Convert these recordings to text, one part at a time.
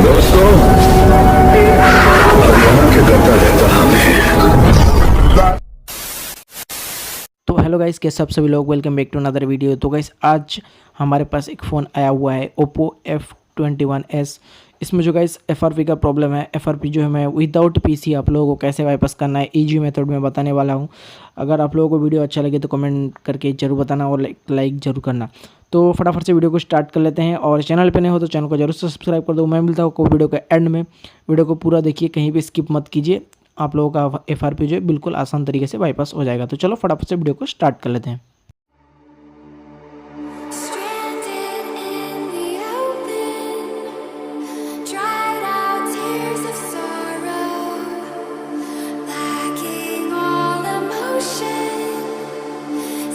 दोस्तों हरियाणा के करता रहता हमें। तो हेलो गाइस, कैसे आप सभी लोग, welcome back to another video. तो गाइस आज हमारे पास एक फ़ोन आया हुआ है Oppo F21s। इसमें जो गाइस FRP का प्रॉब्लम है, FRP जो है मैं विदाउट पीसी आप लोगों को कैसे वापस करना है ईजी मेथड में बताने वाला हूं। अगर आप लोगों को वीडियो अच्छा लगे तो कमेंट करके ज़रूर बताना और लाइक ज़रूर करना। तो फटाफट से वीडियो को स्टार्ट कर लेते हैं, और चैनल पे नए हो तो चैनल को जरूर से सब्सक्राइब कर दो। मैं मिलता हूँ वीडियो के एंड में। वीडियो को पूरा देखिए, कहीं भी स्किप मत कीजिए। आप लोगों का FRP जो है बिल्कुल आसान तरीके से बाईपास हो जाएगा। तो चलो फटाफट से वीडियो को स्टार्ट कर लेते हैं। Stranded in the open, dried out tears of sorrow, lacking all emotion,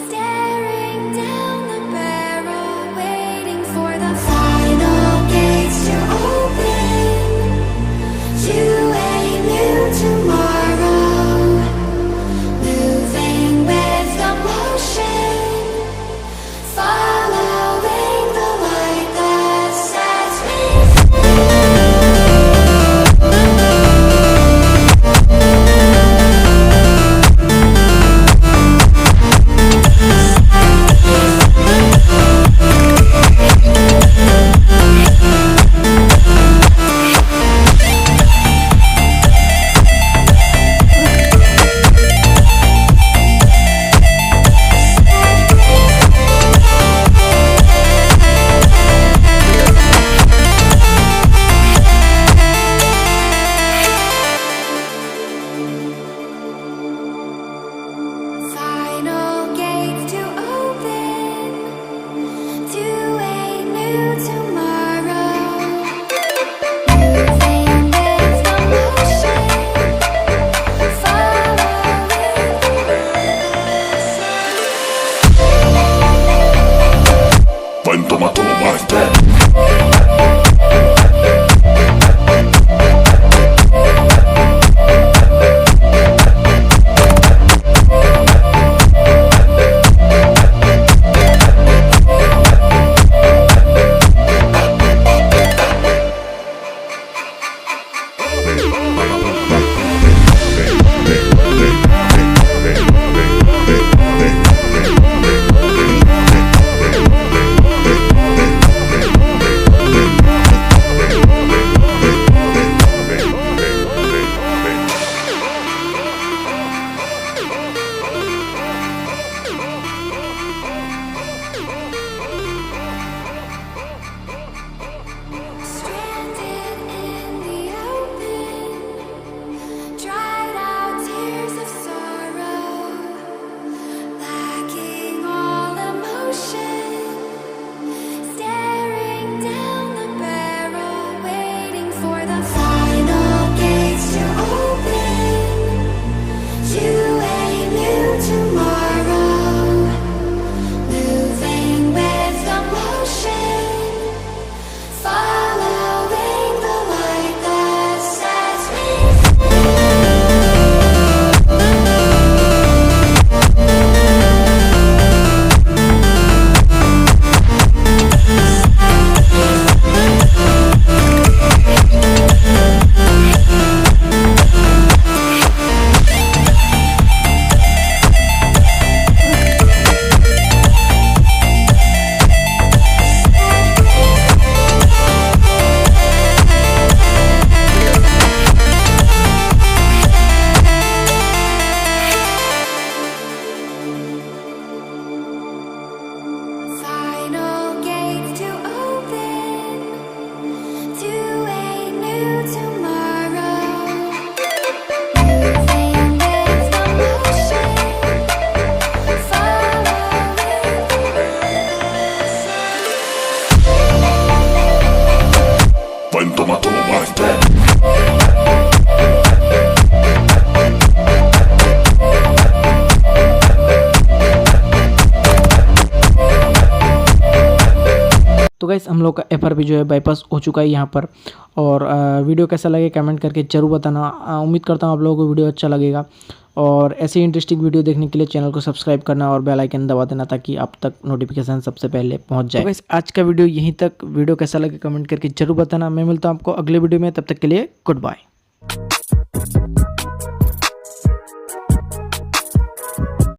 staring down the barrel, waiting for the final gates to open, to a new tomorrow, moving with the motion. Following the light that sets me final gates to open to a new tomorrow. Moving with the motion, When tomato my dead. stranded in the open, dried out tears of sorrow, lacking all emotion, staring down the barrel, waiting for the final gates to open, to a new tomorrow, moving with the motion. Following the light that sets me final gates to open to a new tomorrow. Moving with the motion, following When tomato my dead. तो guys हम लोग का FRP जो है bypass हो चुका है यहाँ पर। और वीडियो कैसा लगे कमेंट करके ज़रूर बताना। उम्मीद करता हूँ आप लोगों को वीडियो अच्छा लगेगा और ऐसे ही इंटरेस्टिंग वीडियो देखने के लिए चैनल को सब्सक्राइब करना और बेल आइकन दबा देना ताकि आप तक नोटिफिकेशन सबसे पहले पहुंच जाए। तो गाइस आज का वीडियो यहीं तक। वीडियो कैसा लगे कमेंट करके जरूर बताना। मैं मिलता हूं आपको अगले वीडियो में, तब तक के लिए गुड बाय।